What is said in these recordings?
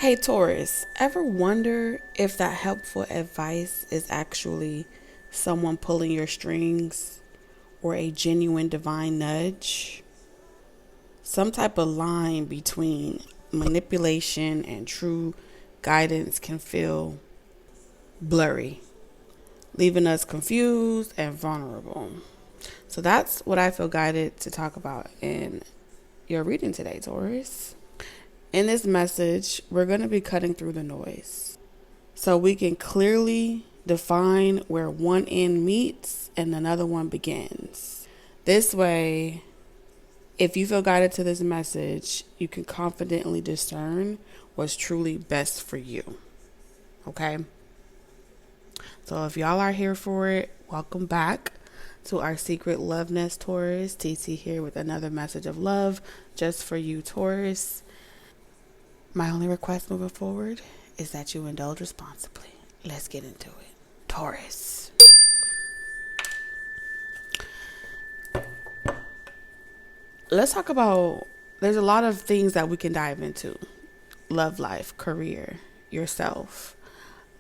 Hey Taurus, ever wonder if that helpful advice is actually someone pulling your strings or a genuine divine nudge? Some type of line between manipulation and true guidance can feel blurry, leaving us confused and vulnerable. So that's what I feel guided to talk about in your reading today, Taurus. In this message, we're going to be cutting through the noise so we can clearly define where one end meets and another one begins. This way, if you feel guided to this message, you can confidently discern what's truly best for you. Okay? So if y'all are here for it, welcome back to our secret love nest, Taurus. TT here with another message of love just for you, Taurus. My only request moving forward is that you indulge responsibly. Let's get into it. Taurus. Let's talk about, there's a lot of things that we can dive into. Love life, career, yourself,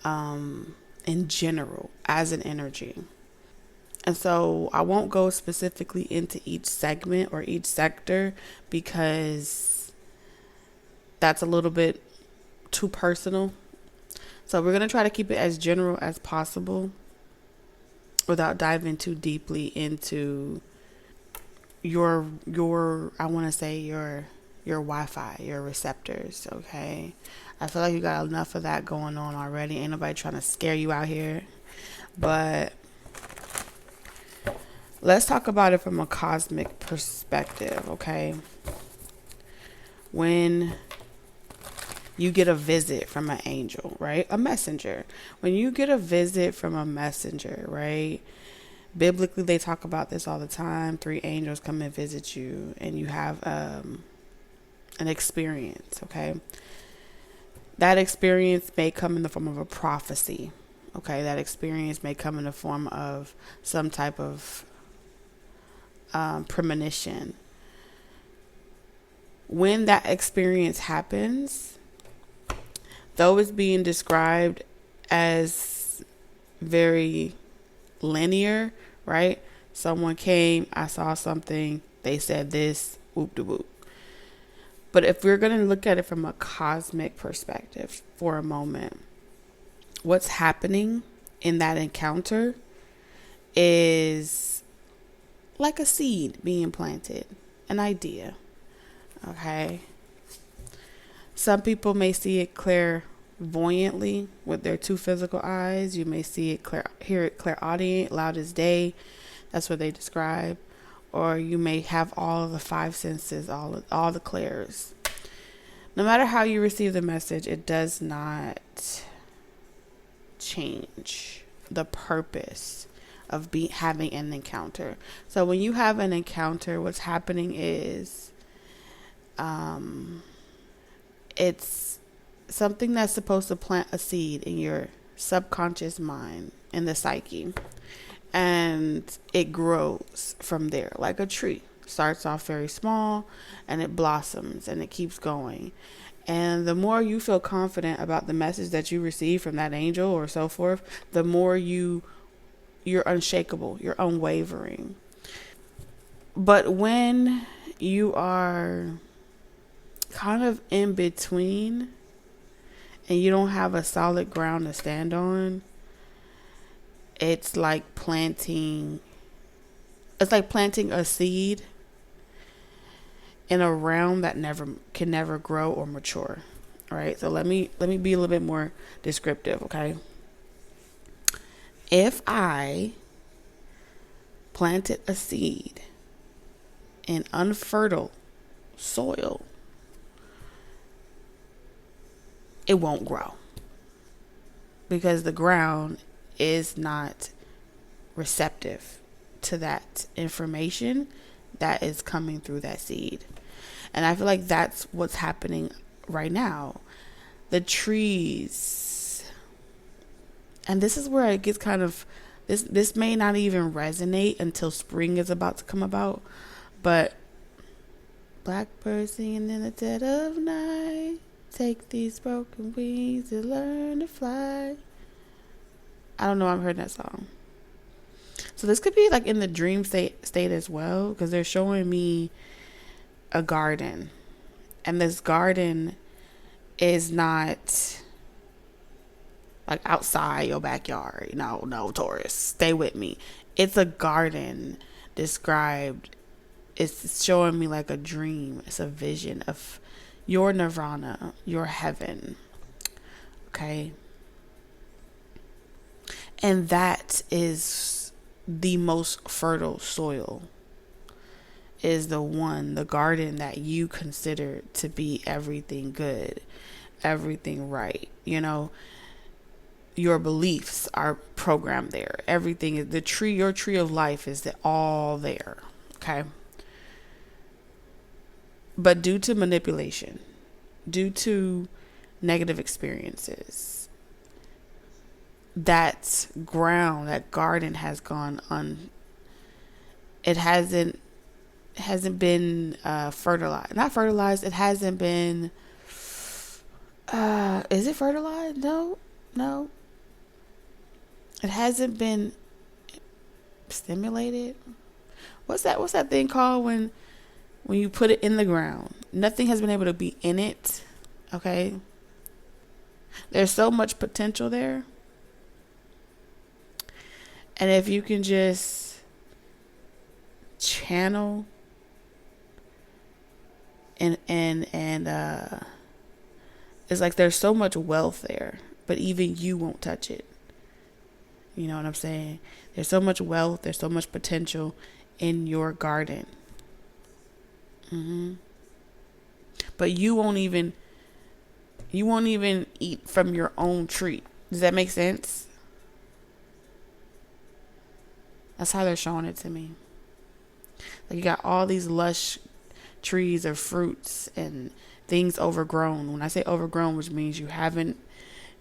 in general, as an energy. And so I won't go specifically into each segment or each sector because that's a little bit too personal. So we're going to try to keep it as general as possible without diving too deeply into your I want to say your Wi-Fi, your receptors, okay? I feel like you got enough of that going on already. Ain't nobody trying to scare you out here. But let's talk about it from a cosmic perspective, okay? When you get a visit from an angel, right? A messenger. When you get a visit from a messenger, right? Biblically, they talk about this all the time. 3 angels come and visit you, and you have an experience, okay? That experience may come in the form of a prophecy, okay? That experience may come in the form of some type of premonition. When that experience happens, though it's being described as very linear, right? Someone came, I saw something, they said this, whoop de whoop. But if we're going to look at it from a cosmic perspective for a moment, what's happening in that encounter is like a seed being planted, an idea, okay? Some people may see it clairvoyantly with their 2 physical eyes. You may see it hear it clairaudient, loud as day. That's what they describe. Or you may have all of the 5 senses, all the clairs. No matter how you receive the message, it does not change the purpose of having an encounter. So when you have an encounter, what's happening is it's something that's supposed to plant a seed in your subconscious mind, in the psyche. And it grows from there like a tree. Starts off very small and it blossoms and it keeps going. And the more you feel confident about the message that you receive from that angel or so forth, the more you're unshakable, you're unwavering. But when you are kind of in between and you don't have a solid ground to stand on, it's like planting a seed in a realm that can never grow or mature. All right, so let me be a little bit more descriptive, okay? If I planted a seed in unfertile soil, it won't grow because the ground is not receptive to that information that is coming through that seed. And I feel like that's what's happening right now. The trees, and this is where it gets kind of, this may not even resonate until spring is about to come about, but blackbirds singing in the dead of night, Take these broken wings and learn to fly. I don't know. I've heard that song. So this could be like in the dream state as well, because they're showing me a garden, and this garden is not like outside your backyard. No, Taurus, stay with me. It's a garden described. It's showing me like a dream. It's a vision of your nirvana, your heaven. Okay. And that is the most fertile soil, is the garden that you consider to be everything good, everything right. Your beliefs are programmed there. Everything is your tree of life is all there. Okay. But due to manipulation, due to negative experiences, that garden has gone it hasn't been fertilized. Not fertilized, it hasn't been is it fertilized? No. It hasn't been stimulated. What's that thing called when you put it in the ground? Nothing has been able to be in it. Okay. There's so much potential there. And if you can just channel and it's like there's so much wealth there, but even you won't touch it. You know what I'm saying? There's so much wealth, there's so much potential in your garden. But you won't even eat from your own tree. Does that make sense? That's how they're showing it to me. Like you got all these lush trees of fruits and things overgrown. When I say overgrown, which means you haven't,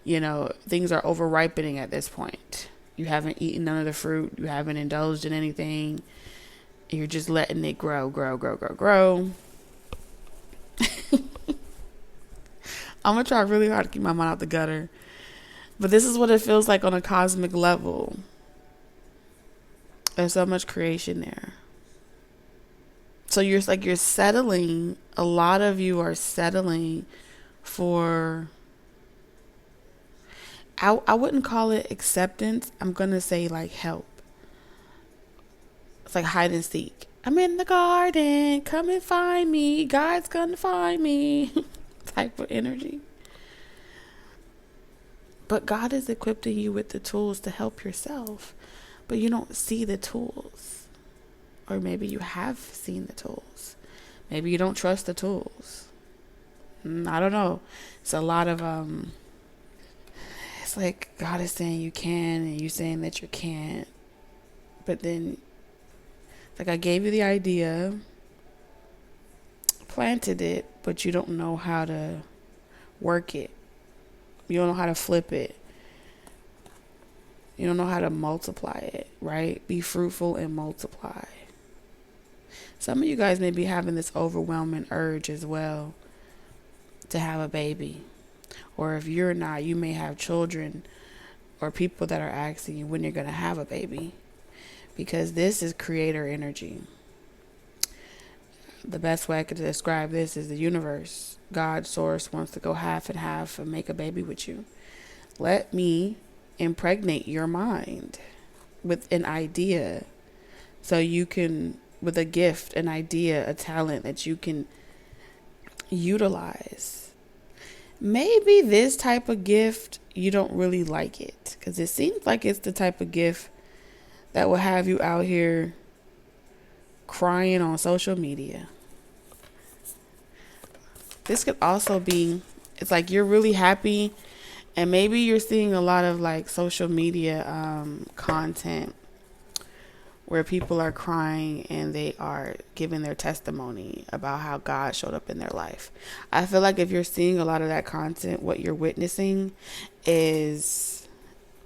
things are over ripening at this point. You haven't eaten none of the fruit. You haven't indulged in anything. You're just letting it grow. I'm going to try really hard to keep my mind out the gutter. But this is what it feels like on a cosmic level. There's so much creation there. So you're settling. A lot of you are settling for, I wouldn't call it acceptance. I'm going to say like help. It's like hide and seek. I'm in the garden. Come and find me. God's going to find me. Type of energy. But God is equipping you with the tools to help yourself. But you don't see the tools. Or maybe you have seen the tools. Maybe you don't trust the tools. I don't know. It's a lot of, it's like God is saying you can and you saying that you can't. But then, it's like I gave you the idea, planted it, but you don't know how to work it. You don't know how to flip it. You don't know how to multiply it, right? Be fruitful and multiply. Some of you guys may be having this overwhelming urge as well to have a baby. Or if you're not, you may have children or people that are asking you when you're going to have a baby. Because this is creator energy. The best way I could describe this is the universe. God, source, wants to go half and half and make a baby with you. Let me impregnate your mind with an idea so you can, with a gift, an idea, a talent that you can utilize. Maybe this type of gift, you don't really like it because it seems like it's the type of gift that will have you out here crying on social media. This could also be, it's like you're really happy and maybe you're seeing a lot of like social media content where people are crying and they are giving their testimony about how God showed up in their life. I feel like if you're seeing a lot of that content, what you're witnessing is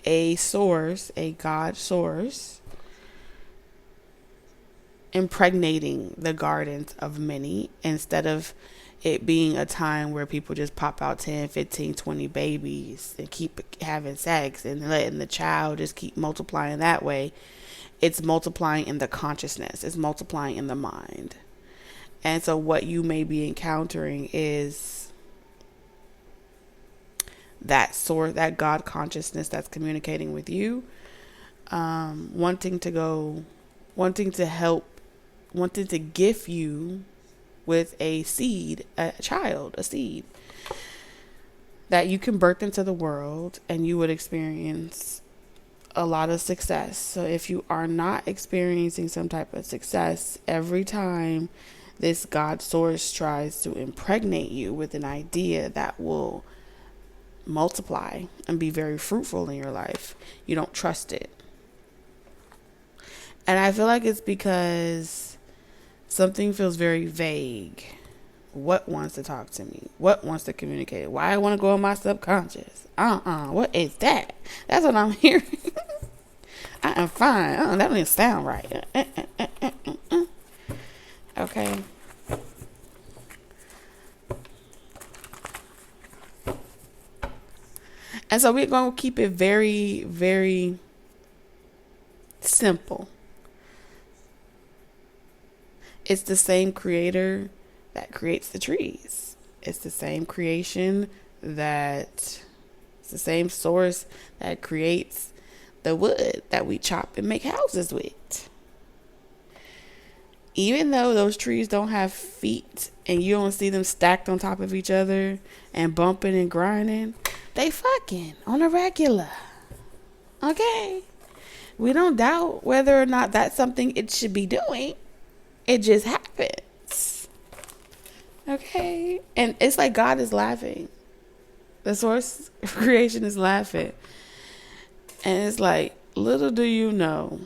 a source, a God source, impregnating the gardens of many instead of it being a time where people just pop out 10, 15, 20 babies and keep having sex and letting the child just keep multiplying that way. It's multiplying in the consciousness. It's multiplying in the mind. And so what you may be encountering is that source, that God consciousness that's communicating with you, wanting to help, wanting to gift you with a seed, a child, a seed that you can birth into the world and you would experience a lot of success. So if you are not experiencing some type of success, every time this God source tries to impregnate you with an idea that will multiply and be very fruitful in your life, you don't trust it. And I feel like it's because something feels very vague. What wants to talk to me? What wants to communicate? Why I want to go in my subconscious? What is that? That's what I'm hearing. I am fine. That don't even sound right. Okay. And so we're going to keep it very, very simple. It's the same creator that creates the trees. It's the same creation it's the same source that creates the wood that we chop and make houses with. Even though those trees don't have feet and you don't see them stacked on top of each other and bumping and grinding, they fucking on a regular. Okay? We don't doubt whether or not that's something it should be doing. It just happens. Okay? And it's like God is laughing. The source of creation is laughing. And it's like, little do you know,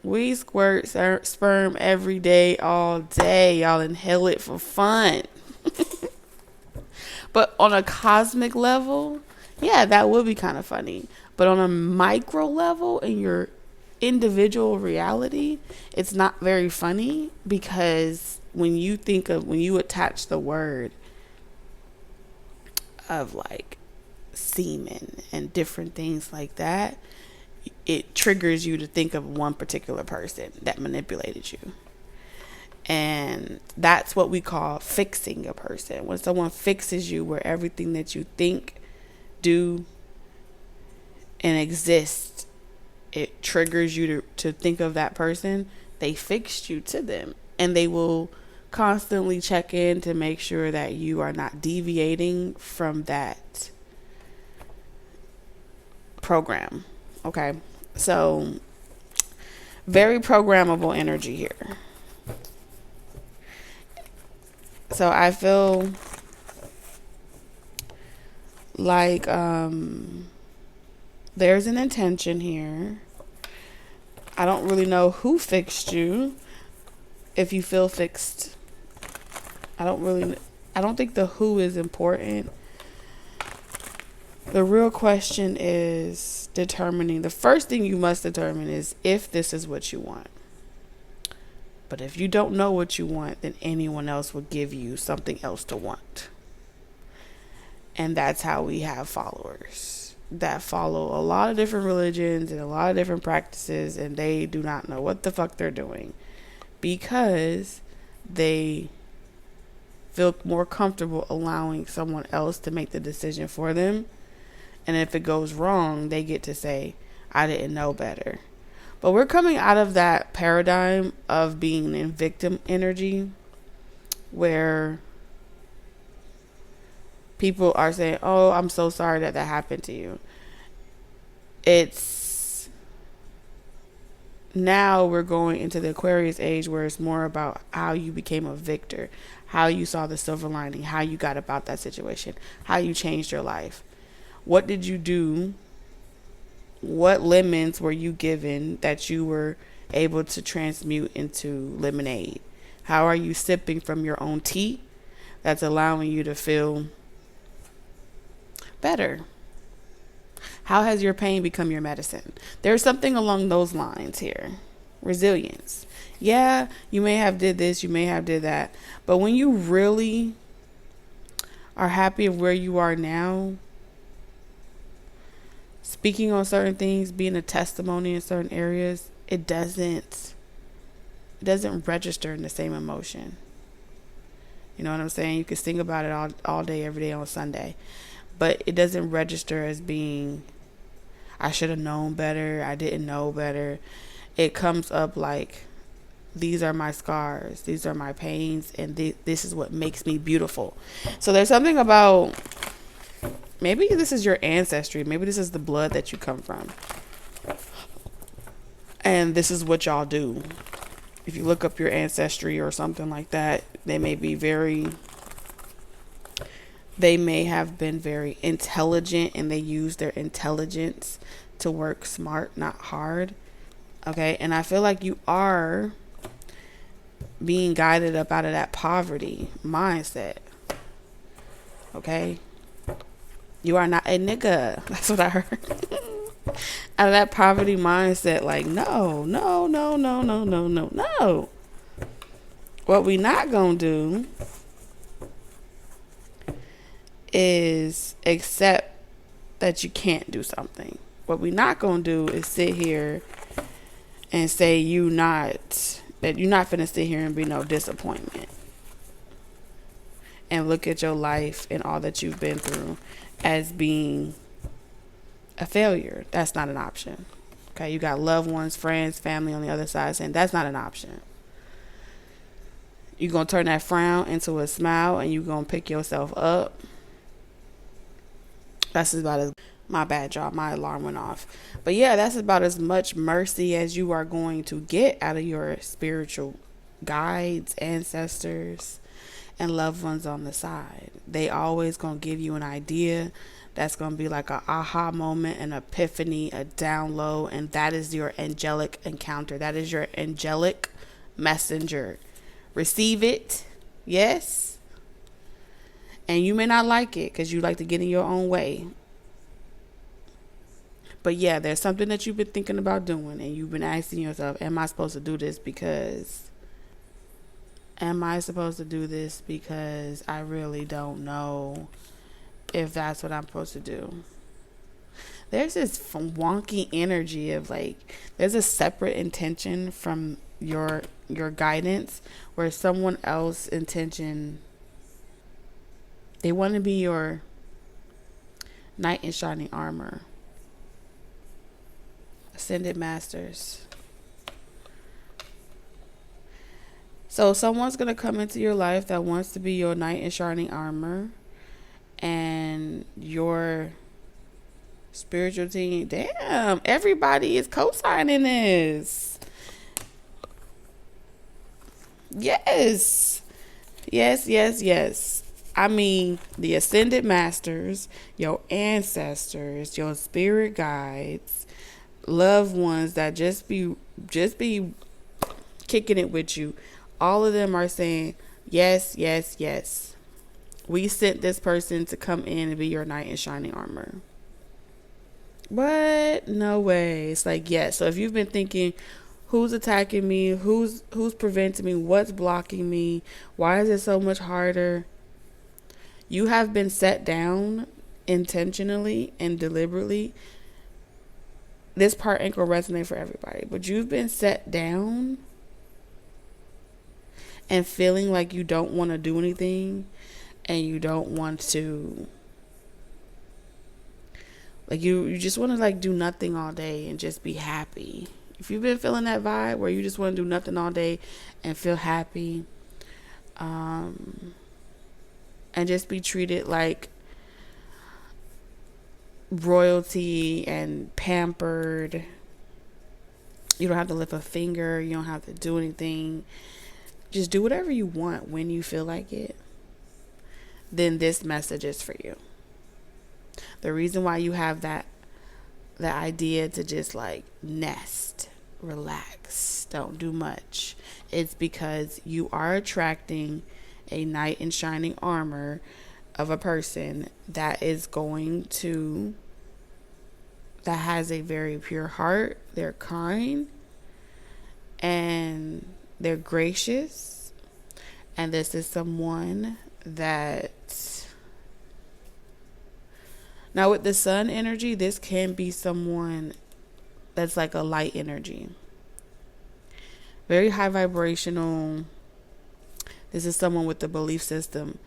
we squirt sperm every day, all day. Y'all inhale it for fun. But on a cosmic level, yeah, that would be kind of funny. But on a micro level, in your individual reality, it's not very funny, because when you attach the word of like semen and different things like that, it triggers you to think of one particular person that manipulated you. And that's what we call fixing a person. When someone fixes you, where everything that you think, do, and exist, it triggers you to think of that person. They fixed you to them. And they will constantly check in to make sure that you are not deviating from that program. Okay? So, very programmable energy here. So I feel like there's an intention here. I don't really know who fixed you. If you feel fixed, I don't think the who is important. The real question is the first thing you must determine is if this is what you want. But if you don't know what you want, then anyone else will give you something else to want. And that's how we have followers that follow a lot of different religions and a lot of different practices, and they do not know what the fuck they're doing, because they feel more comfortable allowing someone else to make the decision for them. And if it goes wrong, they get to say, I didn't know better. But we're coming out of that paradigm of being in victim energy, where people are saying, oh, I'm so sorry that happened to you. It's now we're going into the Aquarius age, where it's more about how you became a victor, how you saw the silver lining, how you got about that situation, how you changed your life. What did you do? What lemons were you given that you were able to transmute into lemonade? How are you sipping from your own tea that's allowing you to feel better? How has your pain become your medicine? There's something along those lines here. Resilience. Yeah, you may have did this, you may have did that. But when you really are happy of where you are now, speaking on certain things, being a testimony in certain areas, it doesn't register in the same emotion. You know what I'm saying? You can sing about it all day, every day on Sunday. But it doesn't register as being, I should have known better, I didn't know better. It comes up like, these are my scars, these are my pains, and this is what makes me beautiful. So there's something about, maybe this is your ancestry, maybe this is the blood that you come from, and this is what y'all do. If you look up your ancestry or something like that, they may have been very intelligent, and they use their intelligence to work smart, not hard. Okay, and I feel like you are being guided up out of that poverty mindset. Okay, you are not a nigga. That's what I heard. Out of that poverty mindset, like, no, no, no, no, no, no, no, no. What we not gonna do is accept that you can't do something. What we not gonna do is sit here and say that you're not finna sit here and be no disappointment and look at your life and all that you've been through as being a failure. That's not an option. Okay, you got loved ones, friends, family on the other side saying that's not an option. You're going to turn that frown into a smile, and you're going to pick yourself up. That's about as, my bad, y'all, my alarm went off. But yeah, that's about as much mercy as you are going to get out of your spiritual guides, ancestors, and loved ones on the side. They always going to give you an idea that's going to be like a aha moment, an epiphany, a download, and that is your angelic encounter. That is your angelic messenger. Receive it, yes. And you may not like it because you like to get in your own way. But yeah, there's something that you've been thinking about doing, and you've been asking yourself, am I supposed to do this because I really don't know if that's what I'm supposed to do. There's this wonky energy of like, there's a separate intention from your guidance, where someone else's intention, they want to be your knight in shining armor. Ascended masters. So someone's going to come into your life that wants to be your knight in shining armor, and your spiritual team, damn, everybody is co-signing this. Yes. Yes, yes, yes. I mean, the ascended masters, your ancestors, your spirit guides, loved ones that just be kicking it with you. All of them are saying, yes, yes, yes. We sent this person to come in and be your knight in shining armor. But no way. It's like, yes. So if you've been thinking, who's attacking me? Who's preventing me? What's blocking me? Why is it so much harder? You have been set down intentionally and deliberately. This part ain't gonna resonate for everybody, but you've been set down and feeling like you don't want to do anything, and you don't want to, like, you just want to like do nothing all day and just be happy. If you've been feeling that vibe where you just want to do nothing all day and feel happy, and just be treated like royalty and pampered, you don't have to lift a finger, you don't have to do anything, just do whatever you want when you feel like it, then this message is for you. The reason why you have that idea to just like nest, relax, don't do much, it's because you are attracting a knight in shining armor of a person that has a very pure heart. They're kind, and they're gracious, and this is someone that, now with the sun energy, this can be someone that's like a light energy, very high vibrational. This is someone with a belief system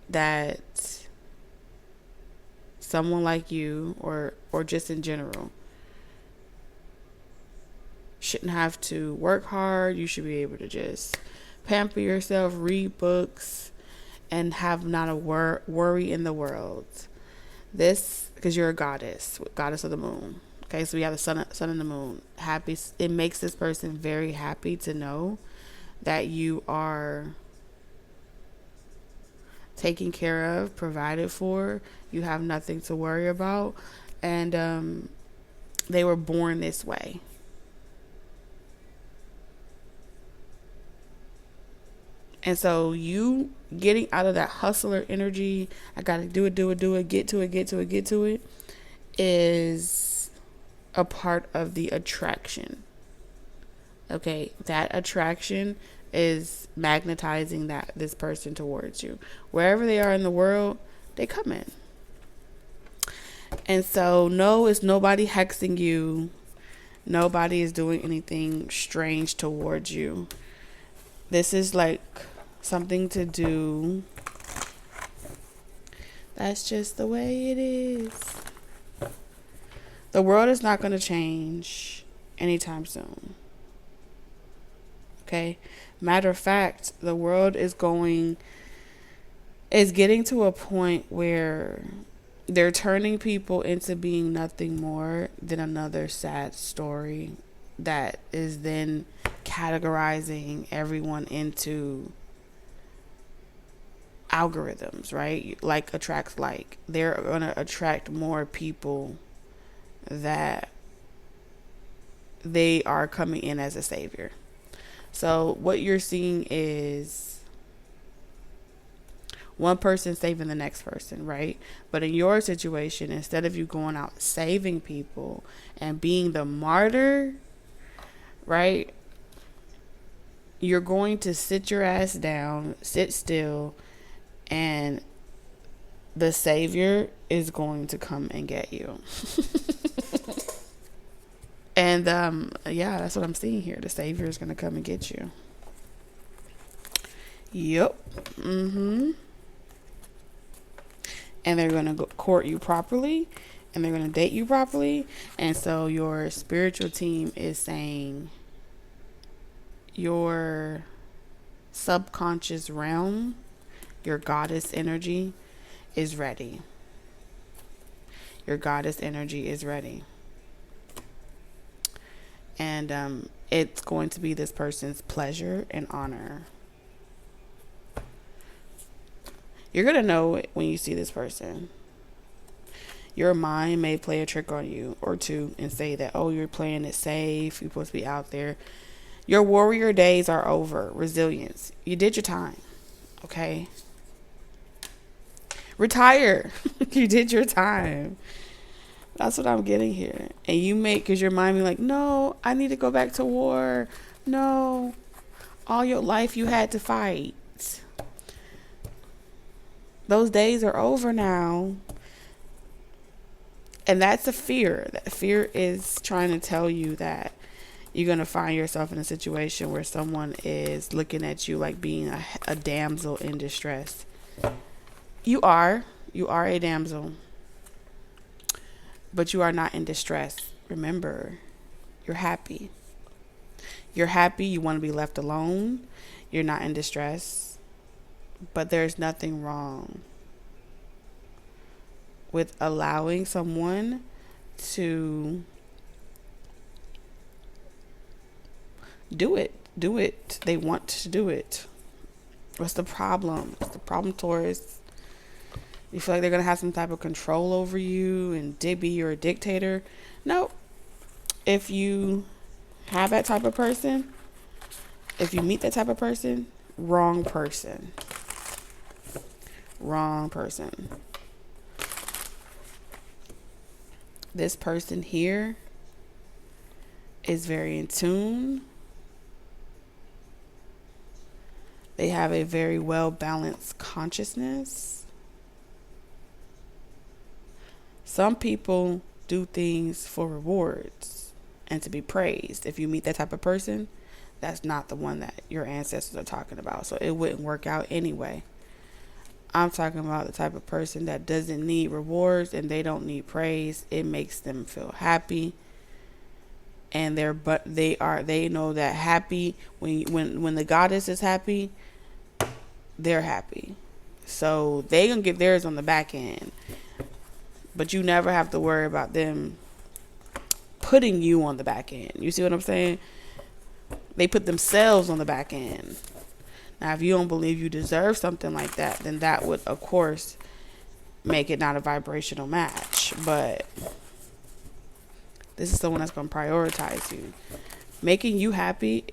that someone like you, or just in general, shouldn't have to work hard. You should be able to just pamper yourself, read books, and have not a worry in the world. This, because you're a goddess of the moon. Okay, so we have the sun and the moon. Happy. It makes this person very happy to know that you are taken care of, provided for. You have nothing to worry about, and they were born this way. And so you getting out of that hustler energy, I gotta do it, get to it, is a part of the attraction. Okay, that attraction is magnetizing this person towards you. Wherever they are in the world, they come in. And so no, it's nobody hexing you. Nobody is doing anything strange towards you. This is like something to do. That's just the way it is. The world is not going to change anytime soon. Okay? Matter of fact, the world is getting to a point where they're turning people into being nothing more than another sad story that is then categorizing everyone into algorithms, right? Like attracts like. They're going to attract more people that they are coming in as a savior. So what you're seeing is one person saving the next person, right? But in your situation, instead of you going out saving people and being the martyr, right, you're going to sit your ass down, sit still, and the savior is going to come and get you. And yeah, that's what I'm seeing here. The savior is going to come and get you. Yep. And they're going to court you properly, and they're going to date you properly. And so your spiritual team is saying your subconscious realm, your goddess energy is ready. Your goddess energy is ready. And it's going to be this person's pleasure and honor. You're going to know it when you see this person. Your mind may play a trick on you or two and say that, oh, you're playing it safe. You're supposed to be out there. Your warrior days are over. Resilience. You did your time. Okay? Retire. You did your time. That's what I'm getting here. And you because your mind be like, no, I need to go back to war. No. All your life you had to fight. Those days are over now. And that's a fear. That fear is trying to tell you that you're going to find yourself in a situation where someone is looking at you like being a damsel in distress. You are a damsel. But you are not in distress. Remember, you're happy. You're happy. You want to be left alone. You're not in distress. But there's nothing wrong with allowing someone to do it. Do it. They want to do it. What's the problem? What's the problem, Taurus? You feel like they're going to have some type of control over you and be you're a dictator. No. If you have that type of person, if you meet that type of person, wrong person. Wrong person. This person here is very in tune They have a very well balanced consciousness. Some people do things for rewards and to be praised. If you meet that type of person, that's not the one that your ancestors are talking about. So it wouldn't work out anyway. I'm talking about the type of person that doesn't need rewards and they don't need praise. It makes them feel happy. And they know that happy when the goddess is happy, they're happy. So they gonna get theirs on the back end. But you never have to worry about them putting you on the back end. You see what I'm saying? They put themselves on the back end. Now, if you don't believe you deserve something like that, then that would, of course, make it not a vibrational match. But this is someone that's going to prioritize you. Making you happy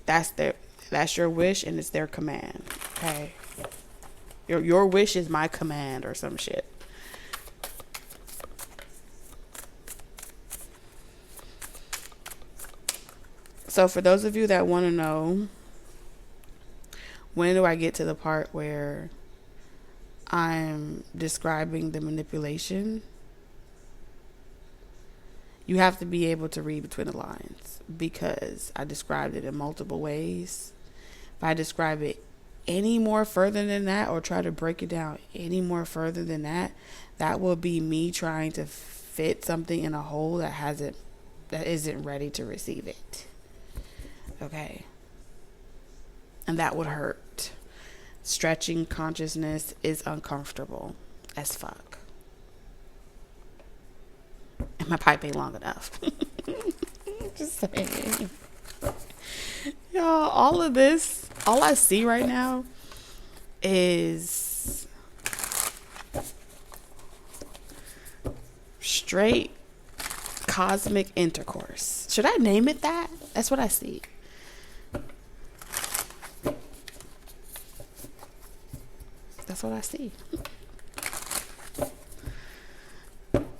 that's your wish, and it's their command. Okay? Your wish is my command or some shit. So for those of you that want to know, when do I get to the part where I'm describing the manipulation? You have to be able to read between the lines, because I described it in multiple ways. If I describe it any more further than that, or try to break it down any more further than that, that will be me trying to fit something in a hole that isn't ready to receive it. Okay. And that would hurt. Stretching consciousness is uncomfortable as fuck. And my pipe ain't long enough. Just saying. Y'all, all of this, all I see right now is straight cosmic intercourse. Should I name it that? That's what I see. That's what I see.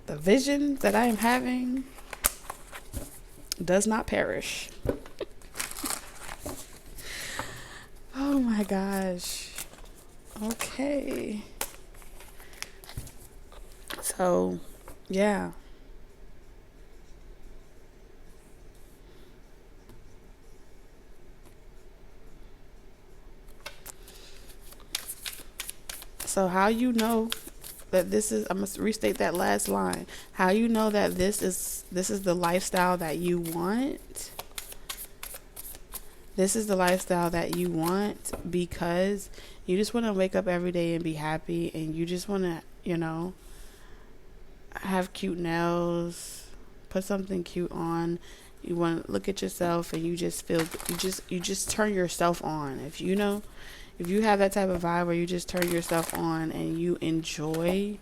The vision that I am having does not perish. Oh my gosh. Okay. So, yeah. So how you know that this is, I must restate that last line. How you know that this is the lifestyle that you want? This is the lifestyle that you want because you just want to wake up every day and be happy, and you just want to, have cute nails, put something cute on. You want to look at yourself and you just feel, you just turn yourself on. If you have that type of vibe where you just turn yourself on and you enjoy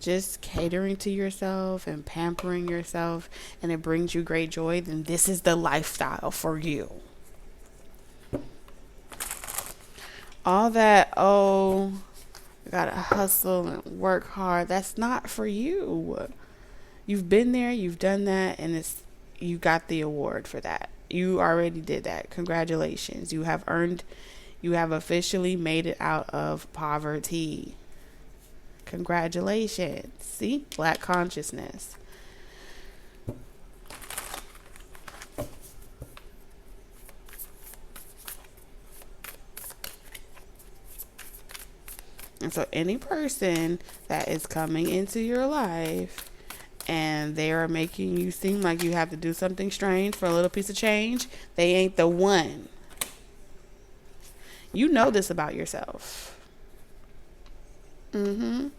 just catering to yourself and pampering yourself, and it brings you great joy, then this is the lifestyle for you. All that, you gotta hustle and work hard, that's not for you. You've been there, you've done that, and you got the award for that. You already did that. Congratulations. You have officially made it out of poverty. Congratulations. See? Black consciousness. And so any person that is coming into your life and they are making you seem like you have to do something strange for a little piece of change, they ain't the one. You know this about yourself. I'm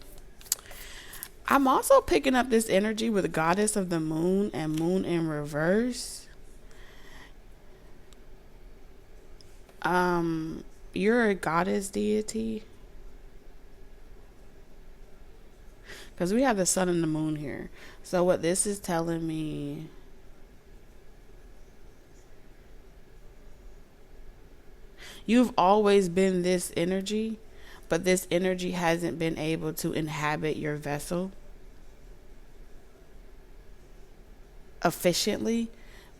also picking up this energy with the goddess of the moon and moon in reverse. You're a goddess deity. Because we have the sun and the moon here. So what this is telling me, you've always been this energy, but this energy hasn't been able to inhabit your vessel efficiently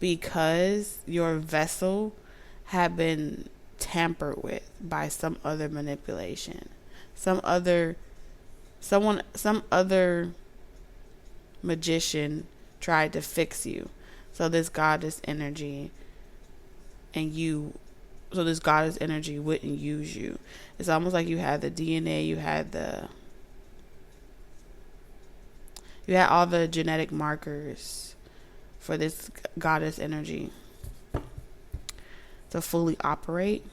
because your vessel had been tampered with by some other manipulation, some other magician tried to fix you. So this goddess energy this goddess energy wouldn't use you. It's almost like you had the DNA, you had all the genetic markers for this goddess energy to fully operate.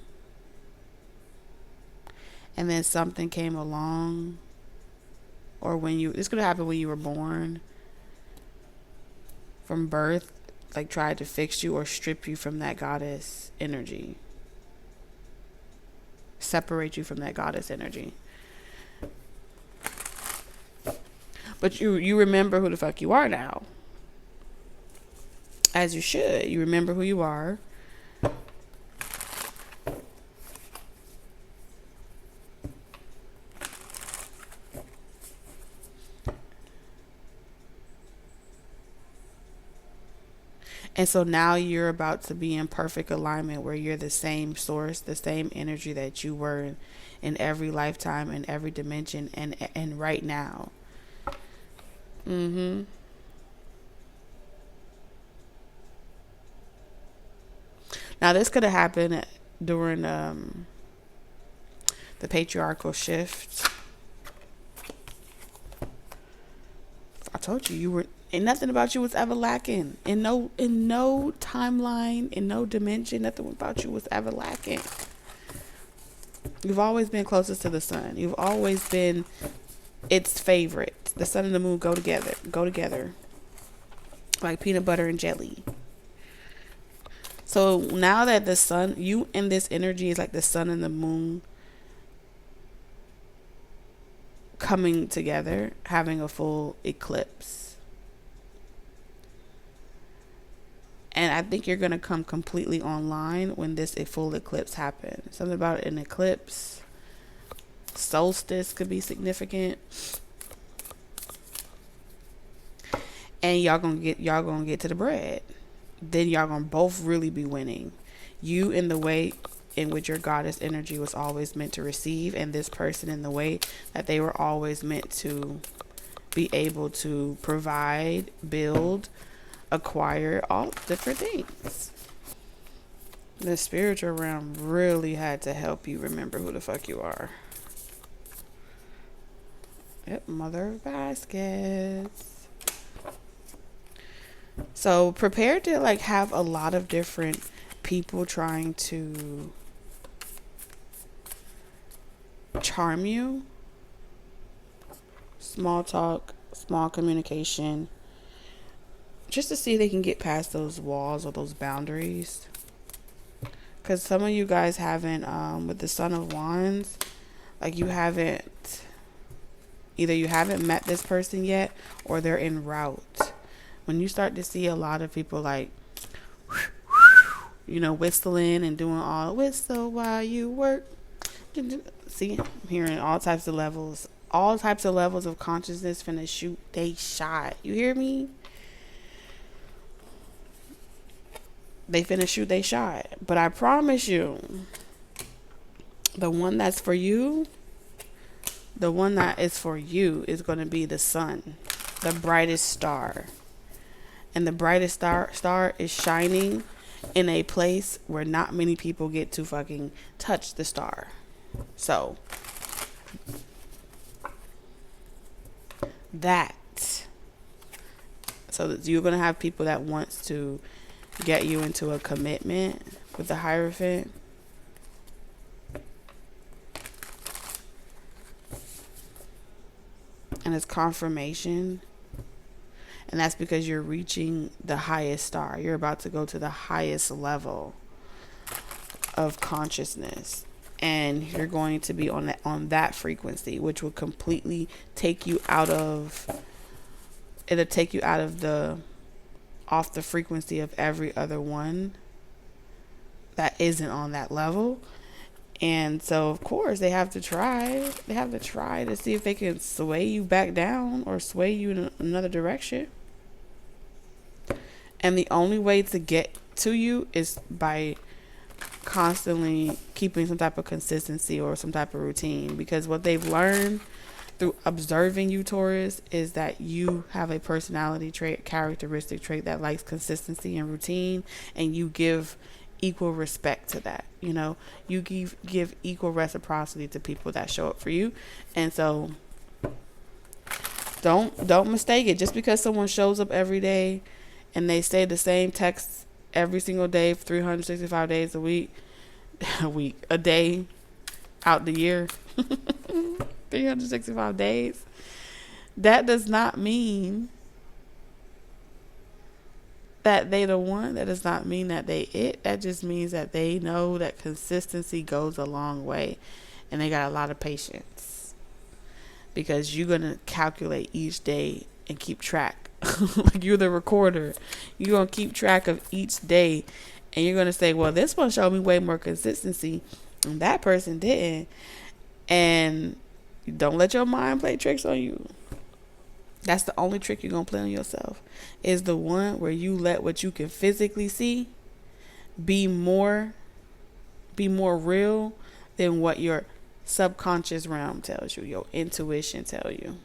And then something came along, or this could happen when you were born, from birth, like tried to fix you or strip you from that goddess energy, separate you from that goddess energy. But you remember who the fuck you are now, as you should. You remember who you are. And so now you're about to be in perfect alignment, where you're the same source, the same energy that you were in every lifetime, in every dimension, and right now. Now this could have happened during the patriarchal shift. I told you and nothing about you was ever lacking. In no timeline, in no dimension, nothing about you was ever lacking. You've always been closest to the sun. You've always been its favorite. The sun and the moon go together. Like peanut butter and jelly. So now that the sun, you and this energy is like the sun and the moon coming together, having a full eclipse. And I think you're going to come completely online when this full eclipse happens. Something about an eclipse. Solstice could be significant. And y'all gonna get to the bread. Then y'all gonna both really be winning. You in the way in which your goddess energy was always meant to receive, and this person in the way that they were always meant to be able to provide, build, acquire, all different things. The spiritual realm really had to help you remember who the fuck you are. Yep, mother of baskets. So prepare to have a lot of different people trying to charm you. Small talk, small communication. Just to see if they can get past those walls or those boundaries. Because some of you guys haven't, with the Son of Wands, either you haven't met this person yet, or they're en route. When you start to see a lot of people whistling and doing all whistle while you work. See, I'm hearing all types of levels of consciousness finna shoot they shot. You hear me? They finna shoot they shot. But I promise you, the one that's for you, the one that is for you is going to be the sun, the brightest star. And the brightest star is shining in a place where not many people get to fucking touch the star. So you're going to have people that wants to get you into a commitment with the Hierophant. And it's confirmation. And that's because you're reaching the highest star. You're about to go to the highest level of consciousness. And you're going to be on that frequency, which will completely take you out of off the frequency of every other one that isn't on that level. And so, of course, they have to try to see if they can sway you back down or sway you in another direction. And the only way to get to you is by constantly keeping some type of consistency or some type of routine, because what they've learned through observing you, Taurus, is that you have a personality trait, characteristic trait that likes consistency and routine, and you give equal respect to that. You know, you give equal reciprocity to people that show up for you. And so don't mistake it. Just because someone shows up every day and they say the same text every single day for 365 days a day out the year, 365 days, that does not mean that they the one. That does not mean that they it. That just means that they know that consistency goes a long way, and they got a lot of patience, because you're going to calculate each day and keep track. Like you're the recorder. You're going to keep track of each day, and you're going to say, well, this one showed me way more consistency and that person didn't. And don't let your mind play tricks on you. That's the only trick you're going to play on yourself, is the one where you let what you can physically see be more real than what your subconscious realm tells you, your intuition tell you.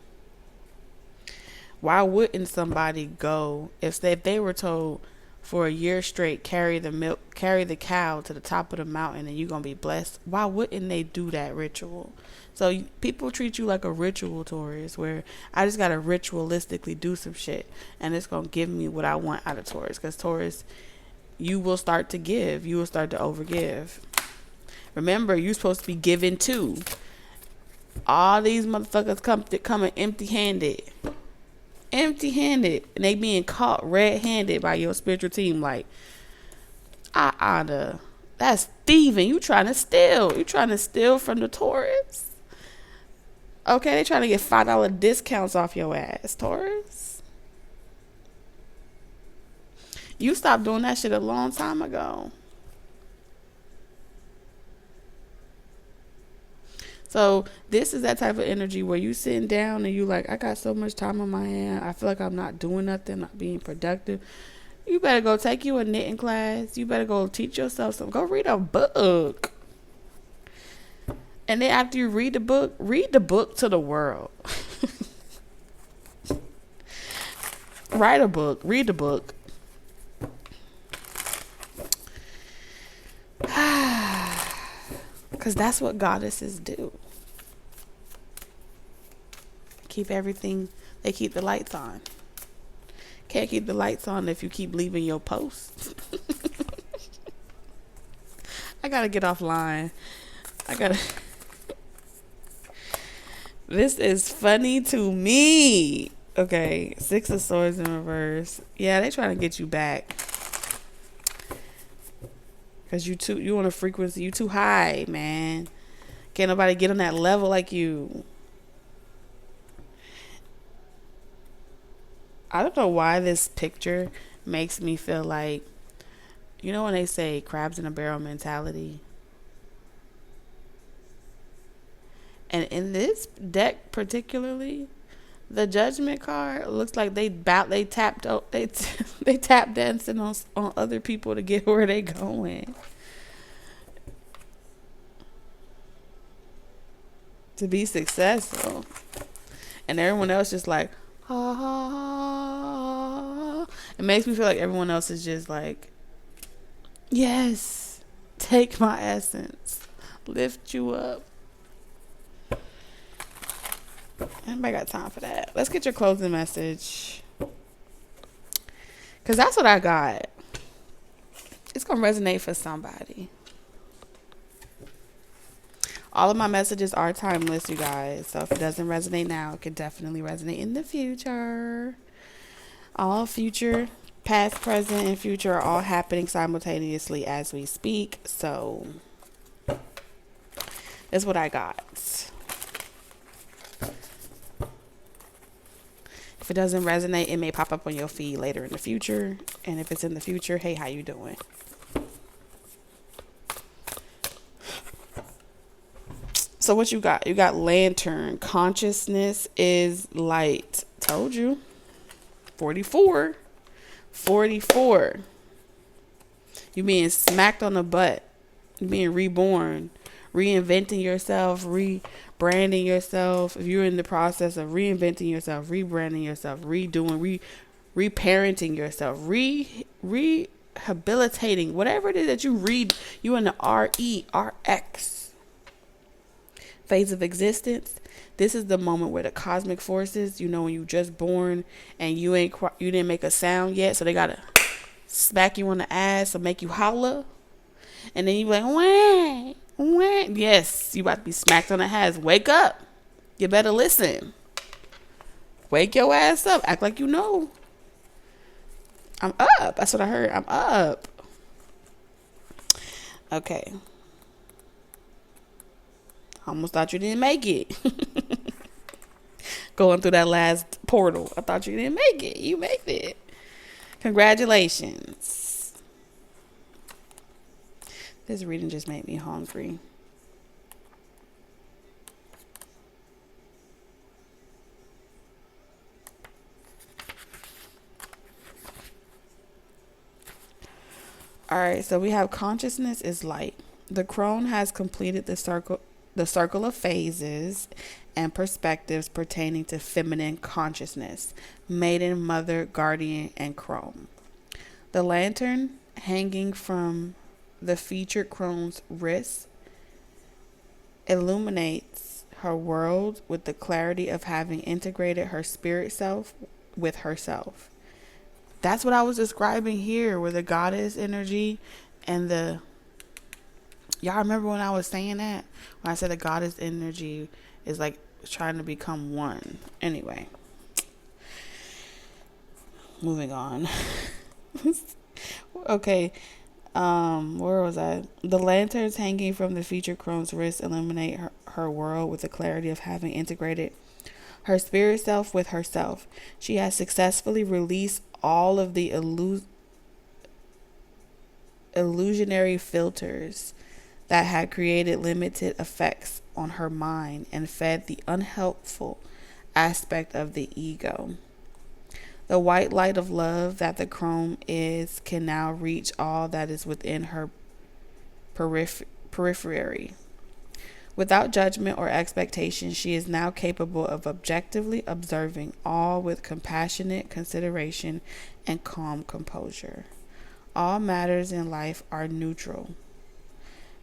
Why wouldn't somebody go if they were told for a year straight, carry the cow to the top of the mountain and you're going to be blessed? Why wouldn't they do that ritual? So people treat you like a ritual, Taurus, where I just got to ritualistically do some shit and it's going to give me what I want out of Taurus. Because Taurus, you will start to give. You will start to overgive. Remember, you're supposed to be giving too. All these motherfuckers coming empty-handed. And they being caught red-handed by your spiritual team. Like, that's thieving. You trying to steal. You trying to steal from the Taurus. Okay, they trying to get $5 discounts off your ass, Taurus. You stopped doing that shit a long time ago. So this is that type of energy where you sitting down and you like, I got so much time on my hand. I feel like I'm not doing nothing, not being productive. You better go take you a knitting class. You better go teach yourself something. Go read a book. And then after you read the book to the world. Write a book. Read the book. Because that's what goddesses do. They keep the lights on. Can't keep the lights on if you keep leaving your posts. I gotta get offline. This is funny to me. Okay, 6 of Swords in reverse. Yeah, they trying to get you back. Because you on a frequency, you too high, man. Can't nobody get on that level like you. I don't know why this picture makes me feel like, you know when they say crabs in a barrel mentality? And in this deck particularly, the Judgment card looks like they tap dancing on other people to get where they going. To be successful. And everyone else just like, ha ha ha. It makes me feel like everyone else is just like, yes, take my essence, lift you up. Anybody got time for that? Let's get your closing message, because that's what I got. It's gonna resonate for somebody. All of my messages are timeless, you guys. So if it doesn't resonate now, it can definitely resonate in the future. All future, past, present, and future are all happening simultaneously as we speak. So that's what I got. If it doesn't resonate, it may pop up on your feed later in the future. And if it's in the future, hey, how you doing? So what you got? You got Lantern. Consciousness is light. Told you. 44. 44. You being smacked on the butt. You being reborn. Reinventing yourself. Rebranding yourself. If you're in the process of reinventing yourself, rebranding yourself, redoing, reparenting yourself, rehabilitating, whatever it is that you read, you in the RERX phase of existence. This is the moment where the cosmic forces, when you just born and you didn't make a sound yet, so they gotta smack you on the ass or make you holler, and then you like, wah, wah. Yes, you about to be smacked on the ass. Wake up. You better listen. Wake your ass up. Act like you know. I'm up. That's what I heard. I'm up. Okay. Almost thought you didn't make it. Going through that last portal. I thought you didn't make it. You made it. Congratulations. This reading just made me hungry. Alright, so we have consciousness is light. The crone has completed the circle of phases and perspectives pertaining to feminine consciousness, maiden, mother, guardian, and crone. The lantern hanging from the featured crone's wrist illuminates her world with the clarity of having integrated her spirit self with herself. That's what I was describing here, where the goddess energy and y'all remember when I was saying that? When I said the goddess energy is like trying to become one. Anyway. Moving on. Okay. Where was I? The lanterns hanging from the featured crone's wrist illuminate her world with the clarity of having integrated her spirit self with herself. She has successfully released all of the illusionary filters that had created limited effects on her mind and fed the unhelpful aspect of the ego. The white light of love that the crone is can now reach all that is within her periphery. Without judgment or expectation, she is now capable of objectively observing all with compassionate consideration and calm composure. All matters in life are neutral.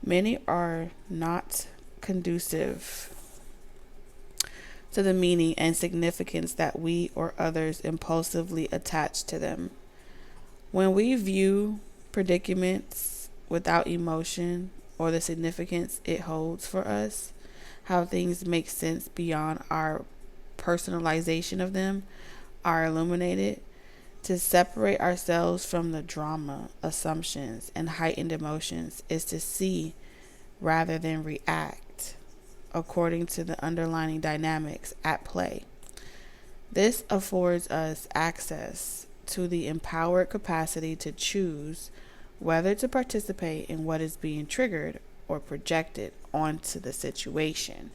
Many are not conducive to the meaning and significance that we or others impulsively attach to them. When we view predicaments without emotion or the significance it holds for us, how things make sense beyond our personalization of them, are illuminated. To separate ourselves from the drama, assumptions, and heightened emotions is to see rather than react according to the underlying dynamics at play. This affords us access to the empowered capacity to choose whether to participate in what is being triggered or projected onto the situation.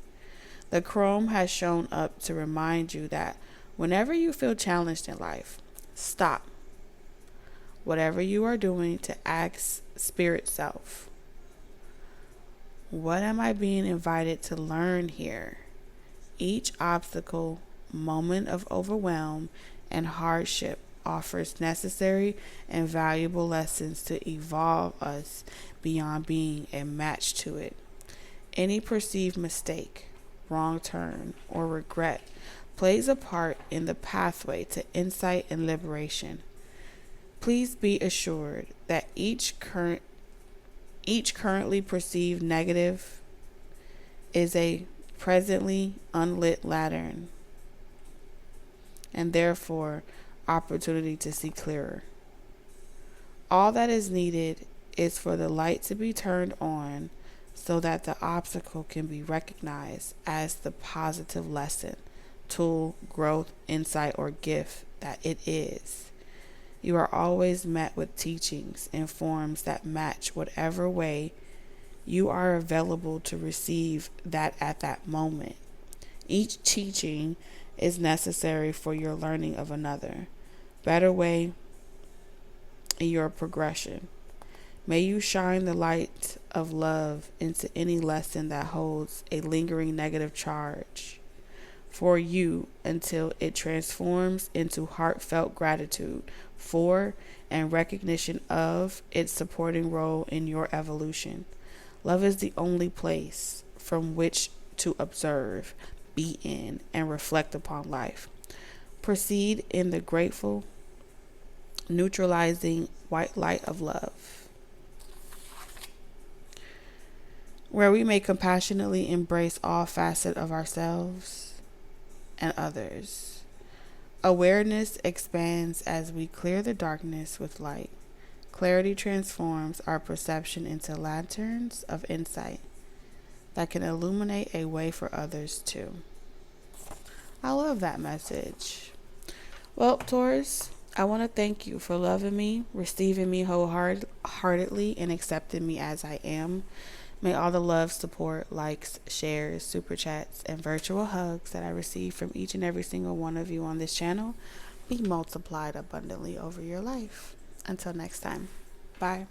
The crone has shown up to remind you that whenever you feel challenged in life, stop whatever you are doing to ask spirit self, what am I being invited to learn here? Each obstacle, moment of overwhelm, and hardship offers necessary and valuable lessons to evolve us beyond being a match to it. Any perceived mistake, wrong turn, or regret plays a part in the pathway to insight and liberation. Please be assured that each currently perceived negative is a presently unlit lantern, and therefore opportunity to see clearer. All that is needed is for the light to be turned on so that the obstacle can be recognized as the positive lesson, tool, growth, insight, or gift that it is. You are always met with teachings in forms that match whatever way you are available to receive that at that moment. Each teaching is necessary for your learning of another, better way in your progression. May you shine the light of love into any lesson that holds a lingering negative charge for you until it transforms into heartfelt gratitude for and recognition of its supporting role in your evolution. Love is the only place from which to observe, be in, and reflect upon life. Proceed in the grateful, neutralizing white light of love, where we may compassionately embrace all facets of ourselves and others. Awareness expands as we clear the darkness with light. Clarity transforms our perception into lanterns of insight that can illuminate a way for others too. I love that message. Well, Taurus, I want to thank you for loving me, receiving me wholeheartedly, and accepting me as I am. May all the love, support, likes, shares, super chats, and virtual hugs that I receive from each and every single one of you on this channel be multiplied abundantly over your life. Until next time, bye.